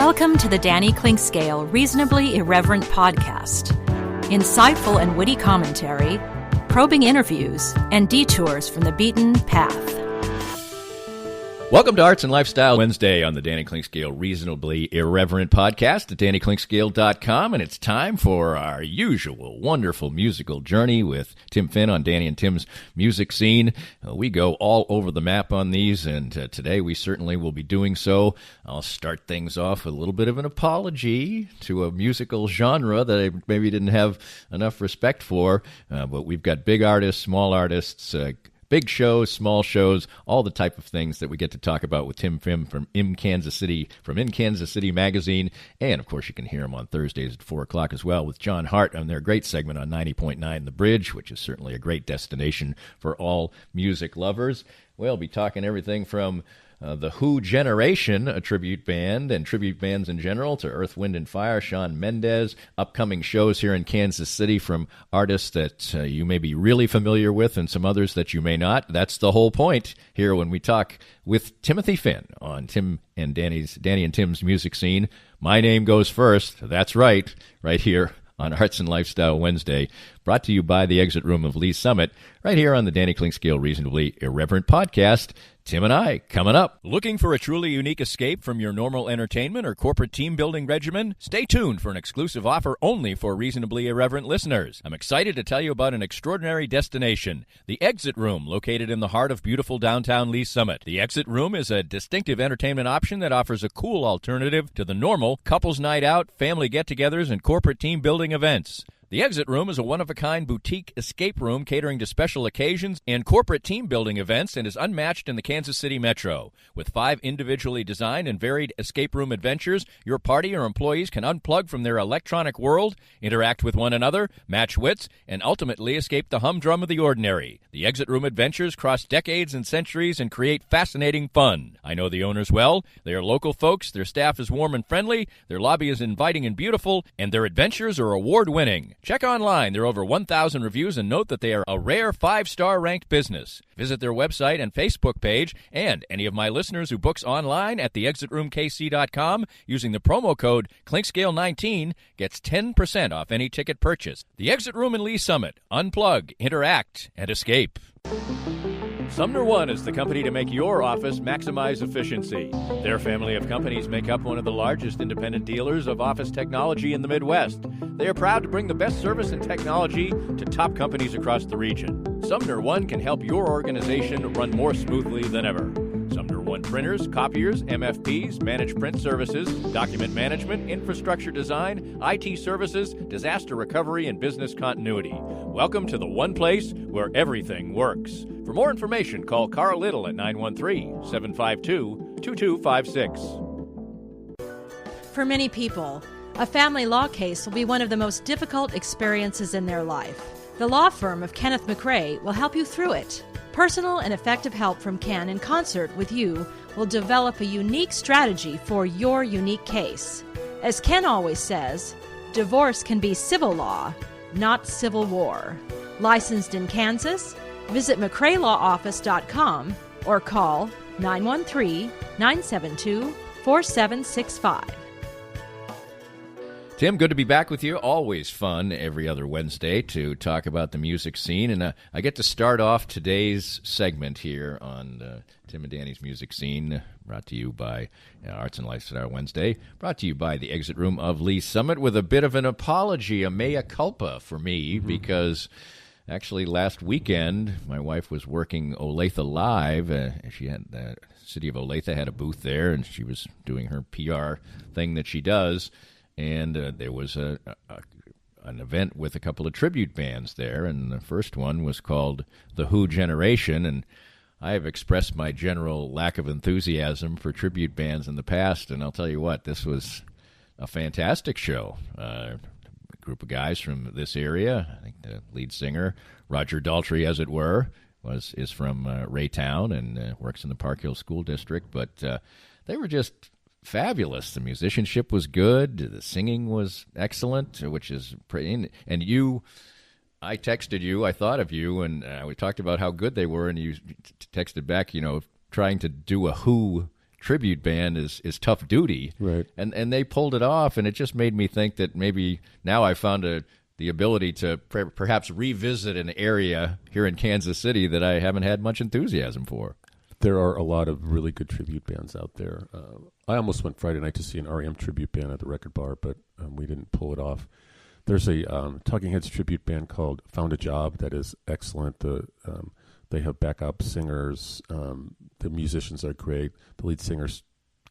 Welcome to the Danny Clinkscale Reasonably Irreverent podcast. Insightful and witty commentary, probing interviews, and detours from the beaten path. Welcome to Arts and Lifestyle Wednesday on the Danny Clinkscale Reasonably Irreverent podcast at DannyClinkscale.com, and it's time for our usual wonderful musical journey with Tim Finn on Danny and Tim's Music Scene. We go all over the map on these, and today we certainly will be doing so. I'll start things off with a little bit of an apology to a musical genre that I maybe didn't have enough respect for, but we've got big artists, small artists, big shows, small shows, all the type of things that we get to talk about with Tim Finn from In Kansas City Magazine. And, of course, you can hear him on Thursdays at 4 o'clock as well with John Hart on their great segment on 90.9 The Bridge, which is certainly a great destination for all music lovers. We'll be talking everything from the Who Generation, a tribute band, and tribute bands in general, to Earth, Wind, and Fire, Shawn Mendes, upcoming shows here in Kansas City from artists that you may be really familiar with and some others that you may not. That's the whole point here when we talk with Timothy Finn on Danny and Tim's Music Scene. My name goes first. That's right here on Arts and Lifestyle Wednesday, brought to you by the Exit Room of Lee Summit, right here on the Danny Clinkscale Reasonably Irreverent podcast. Tim and I, coming up. Looking for a truly unique escape from your normal entertainment or corporate team-building regimen? Stay tuned for an exclusive offer only for Reasonably Irreverent listeners. I'm excited to tell you about an extraordinary destination, the Exit Room, located in the heart of beautiful downtown Lee Summit. The Exit Room is a distinctive entertainment option that offers a cool alternative to the normal couples night out, family get-togethers, and corporate team-building events. The Exit Room is a one-of-a-kind boutique escape room catering to special occasions and corporate team-building events and is unmatched in the Kansas City metro. With 5 individually designed and varied escape room adventures, your party or employees can unplug from their electronic world, interact with one another, match wits, and ultimately escape the humdrum of the ordinary. The Exit Room adventures cross decades and centuries and create fascinating fun. I know the owners well. They are local folks, their staff is warm and friendly, their lobby is inviting and beautiful, and their adventures are award-winning. Check online. There are over 1,000 reviews, and note that they are a rare 5-star ranked business. Visit their website and Facebook page, and any of my listeners who books online at theexitroomkc.com using the promo code Clinkscale19 gets 10% off any ticket purchase. The Exit Room in Lee Summit. Unplug, interact, and escape. Sumner One is the company to make your office maximize efficiency. Their family of companies make up one of the largest independent dealers of office technology in the Midwest. They are proud to bring the best service and technology to top companies across the region. Sumner One can help your organization run more smoothly than ever. Sumner One printers, copiers, MFPs, managed print services, document management, infrastructure design, IT services, disaster recovery, and business continuity. Welcome to the one place where everything works. For more information, call Carl Little at 913-752-2256. For many people, a family law case will be one of the most difficult experiences in their life. The law firm of Kenneth McRae will help you through it. Personal and effective help from Ken in concert with you will develop a unique strategy for your unique case. As Ken always says, divorce can be civil law, not civil war. Licensed in Kansas? Visit McRaeLawOffice.com or call 913-972-4765. Tim, good to be back with you. Always fun every other Wednesday to talk about the music scene. And I get to start off today's segment here on Tim and Danny's Music Scene, brought to you by Arts and Lifestyle Wednesday, brought to you by the Exit Room of Lee Summit, with a bit of an apology, a mea culpa for me, because actually last weekend my wife was working Olathe Live. She had the city of Olathe had a booth there, and she was doing her PR thing that she does. And there was an event with a couple of tribute bands there, and the first one was called the Who Generation, and I have expressed my general lack of enthusiasm for tribute bands in the past, and I'll tell you what, this was a fantastic show. A group of guys from this area, I think the lead singer, Roger Daltrey, as it were, is from Raytown and works in the Park Hill School District, but they were just fabulous. The musicianship was good. The singing was excellent, which is pretty. And I texted you, I thought of you, and we talked about how good they were, and you texted back, trying to do a Who tribute band is tough duty. Right. And they pulled it off, and it just made me think that maybe now I found the ability to perhaps revisit an area here in Kansas City that I haven't had much enthusiasm for. There are a lot of really good tribute bands out there. I almost went Friday night to see an REM tribute band at the Record Bar, but we didn't pull it off. There's a Talking Heads tribute band called Found a Job that is excellent. They have backup singers. The musicians are great. The lead singers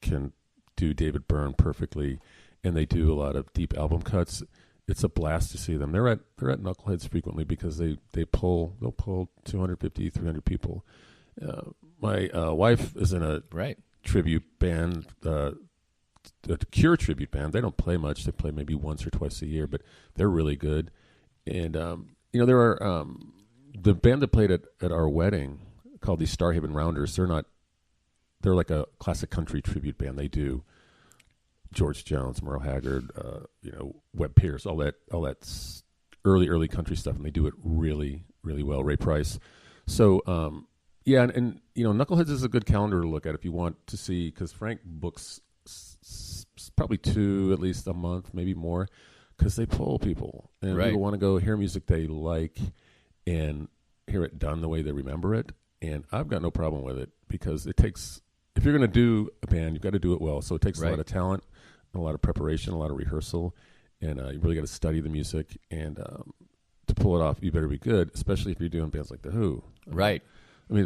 can do David Byrne perfectly, and they do a lot of deep album cuts. It's a blast to see them. They're at Knuckleheads frequently because they'll pull 250, 300 people. My wife is in a tribute band, a Cure tribute band. They don't play much. They play maybe once or twice a year, but they're really good. And there are the band that played at our wedding called the Starhaven Rounders. They're like a classic country tribute band. They do George Jones, Merle Haggard, Webb Pierce, all that early country stuff, and they do it really, really well. Ray Price. So, and Knuckleheads is a good calendar to look at if you want to see, because Frank books probably 2 at least a month, maybe more, because they pull people, and people want to go hear music they like and hear it done the way they remember it. And I've got no problem with it, because it takes, if you're going to do a band, you've got to do it well. So it takes a lot of talent, and a lot of preparation, a lot of rehearsal, and you really got to study the music. And to pull it off, you better be good, especially if you're doing bands like The Who. Right.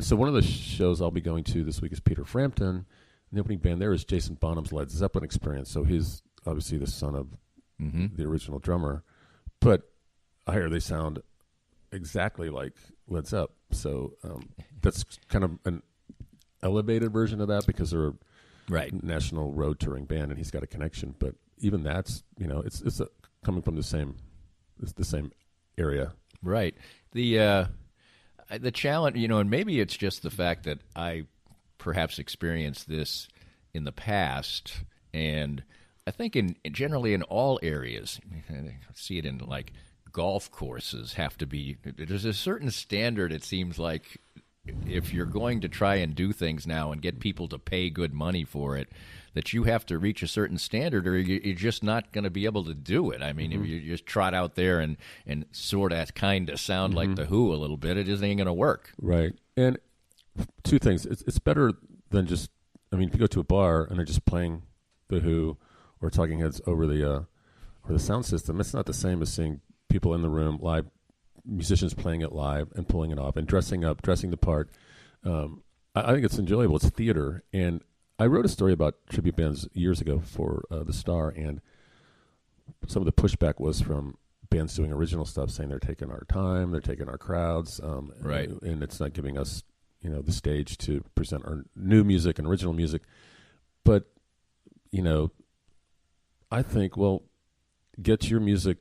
So one of the shows I'll be going to this week is Peter Frampton. And the opening band there is Jason Bonham's Led Zeppelin Experience. So he's obviously the son of the original drummer. But I hear they sound exactly like Led Zepp. So that's kind of an elevated version of that, because they're a national road touring band, and he's got a connection. But even that's, it's coming from the same area. Right. The challenge, and maybe it's just the fact that I perhaps experienced this in the past, and I think generally in all areas, I see it in like golf courses have to be, there's a certain standard, it seems like, if you're going to try and do things now and get people to pay good money for it, that you have to reach a certain standard, or you're just not going to be able to do it. I mean, if you just trot out there and sort of kind of sound like The Who a little bit, it just ain't going to work. Right. And 2 things. It's better than just, if you go to a bar and they're just playing The Who or Talking Heads over the sound system, it's not the same as seeing people in the room, live musicians playing it live and pulling it off and dressing the part. I think it's enjoyable. It's theater. And I wrote a story about tribute bands years ago for The Star, and some of the pushback was from bands doing original stuff, saying they're taking our time, they're taking our crowds, and it's not giving us, the stage to present our new music and original music. But, I think, get your music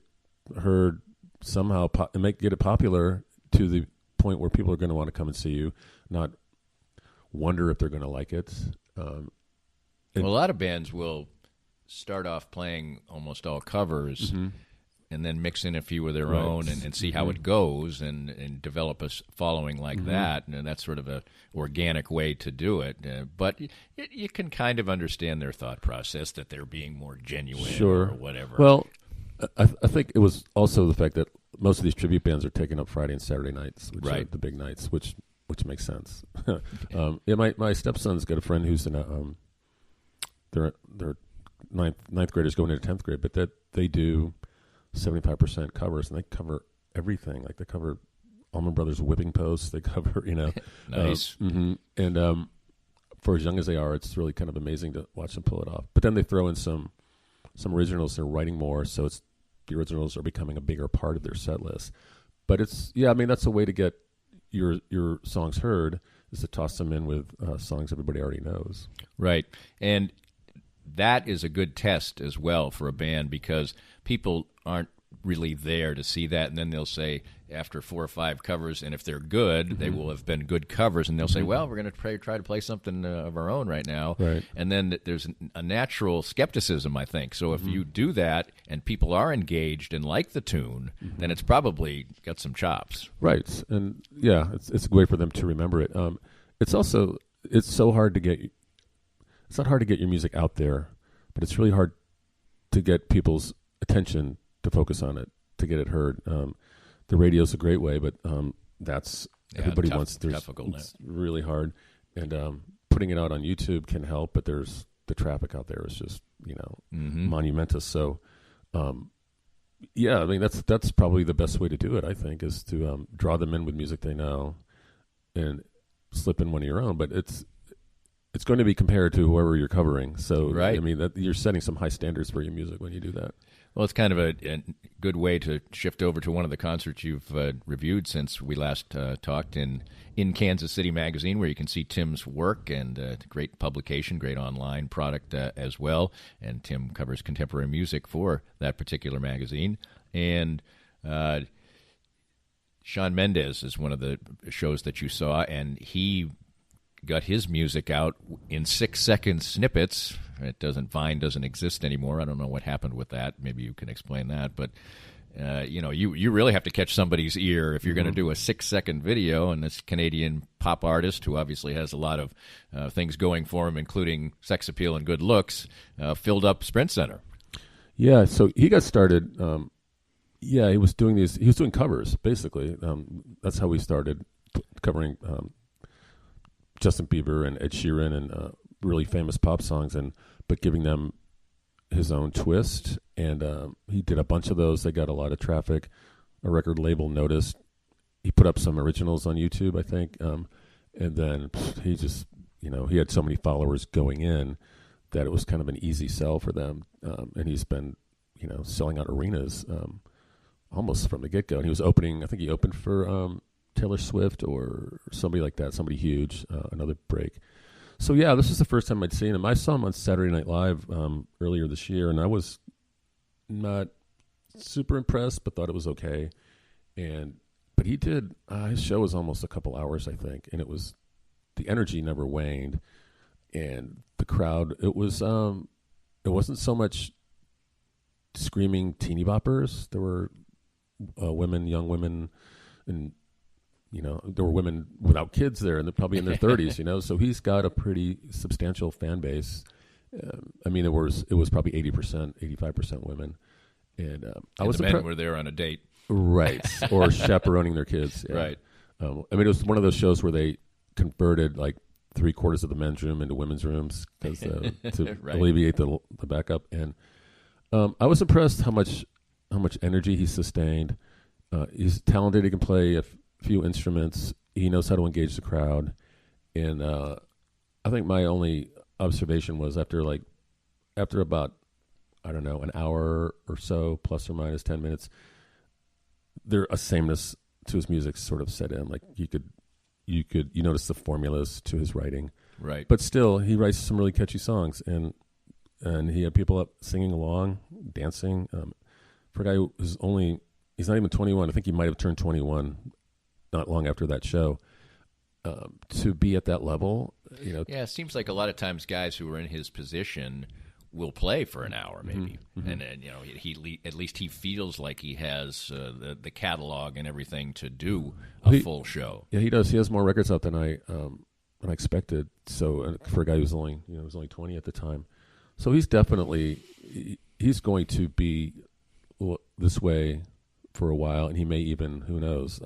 heard somehow and get it popular to the point where people are going to want to come and see you, not wonder if they're going to like it. A lot of bands will start off playing almost all covers and then mix in a few of their own and see how it goes and develop a following like that. And that's sort of a organic way to do it. But you can kind of understand their thought process, that they're being more genuine or whatever. Well, I think it was also the fact that most of these tribute bands are taking up Friday and Saturday nights, which are the big nights, which makes sense. My stepson's got a friend who's in a they're ninth graders going into 10th grade, but that they do 75% covers, and they cover everything. Like they cover Allman Brothers Whipping Post. They cover nice. And for as young as they are, it's really kind of amazing to watch them pull it off. But then they throw in some originals. They're writing more, so the originals are becoming a bigger part of their set list. But that's a way to get your songs heard, is to toss them in with songs everybody already knows. Right. And that is a good test as well for a band, because people aren't really there to see that, and then they'll say after 4 or 5 covers, and if they're good, they will have been good covers, and they'll say, well, we're going to try to play something of our own right now. Right. And then there's a natural skepticism, I think. So if you do that and people are engaged and like the tune, then it's probably got some chops. Right. And it's a way for them to remember it. It's so hard to get, it's not hard to get your music out there, but it's really hard to get people's attention to focus on it, to get it heard. The radio's a great way, but that's everybody wants. It's really hard, and putting it out on YouTube can help, but there's the traffic out there is just monumentous. So, yeah, I mean that's probably the best way to do it. I think is to draw them in with music they know, and slip in one of your own. But it's going to be compared to whoever you're covering. So, right. I mean, you're setting some high standards for your music when you do that. Well, it's kind of a good way to shift over to one of the concerts you've reviewed since we last talked in Kansas City Magazine, where you can see Tim's work, and great publication, great online product as well. And Tim covers contemporary music for that particular magazine. And Shawn Mendes is one of the shows that you saw, and he got his music out in 6-second snippets. Vine doesn't exist anymore. I don't know what happened with that. Maybe you can explain that. But, you really have to catch somebody's ear if you're going to do a 6-second video. And this Canadian pop artist, who obviously has a lot of things going for him, including sex appeal and good looks, filled up Sprint Center. Yeah, so he got started. He was doing He was doing covers, basically. That's how we started covering Justin Bieber and Ed Sheeran and really famous pop songs, but giving them his own twist. And he did a bunch of those. They got a lot of traffic. A record label noticed. He put up some originals on YouTube, I think, and then he just, he had so many followers going in that it was kind of an easy sell for them. And he's been, selling out arenas almost from the get-go. And he was opening, I think he opened for Taylor Swift or somebody like that, somebody huge, another break. So, yeah, this is the first time I'd seen him. I saw him on Saturday Night Live earlier this year, and I was not super impressed, but thought it was okay. But he did, his show was almost a couple hours, I think, and the energy never waned. And the crowd, it wasn't so much screaming teeny boppers. There were young women, and there were women without kids there, and they're probably in their 30s, So he's got a pretty substantial fan base. I mean, it was probably 80%, 85% women. And the men were there on a date. Right, or chaperoning their kids. Yeah. Right. I mean, it was one of those shows where they converted like 3/4 of the men's room into women's rooms to right. alleviate the backup. And I was impressed how much energy he sustained. He's talented. He can play a few instruments. He knows how to engage the crowd. And I think my only observation was after about, I don't know, an hour or so, plus or minus 10 minutes, a sameness to his music sort of set in. Like you notice the formulas to his writing. Right. But still, he writes some really catchy songs, and he had people up singing along, dancing. For a guy who's he's not even 21. I think he might have turned 21 not long after that show. To be at that level, Yeah, it seems like a lot of times guys who are in his position will play for an hour, maybe, and he at least he feels like he has the catalog and everything to do a full show. Yeah, he does. He has more records out than I expected. So for a guy who's only was only 20 at the time, so he's he's going to be this way for a while, and he may even, who knows.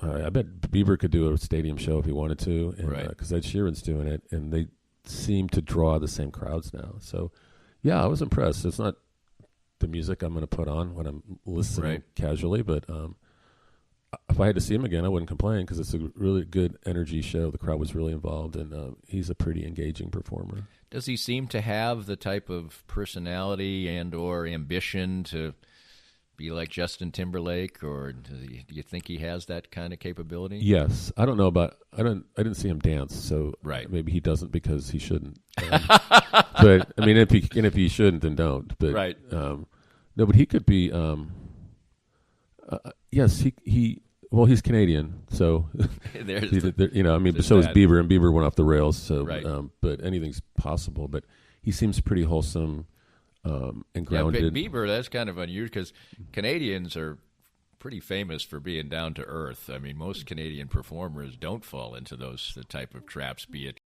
I bet Bieber could do a stadium show if he wanted to, because Ed Sheeran's doing it, and they seem to draw the same crowds now. So, yeah, I was impressed. It's not the music I'm going to put on when I'm listening casually, but if I had to see him again, I wouldn't complain, because it's a really good energy show. The crowd was really involved, and he's a pretty engaging performer. Does he seem to have the type of personality and or ambition to be like Justin Timberlake, or do you think he has that kind of capability? Yes. I don't know about. I didn't see him dance, so maybe he doesn't because he shouldn't. But I mean, if he shouldn't, then don't. But no, but he could be. Yes, he. Well, he's Canadian, so so is Bieber, and Bieber went off the rails. So, but anything's possible. But he seems pretty wholesome. And grounded. Yeah, Bieber, that's kind of unusual, because Canadians are pretty famous for being down to earth. I mean, most Canadian performers don't fall into those type of traps, be it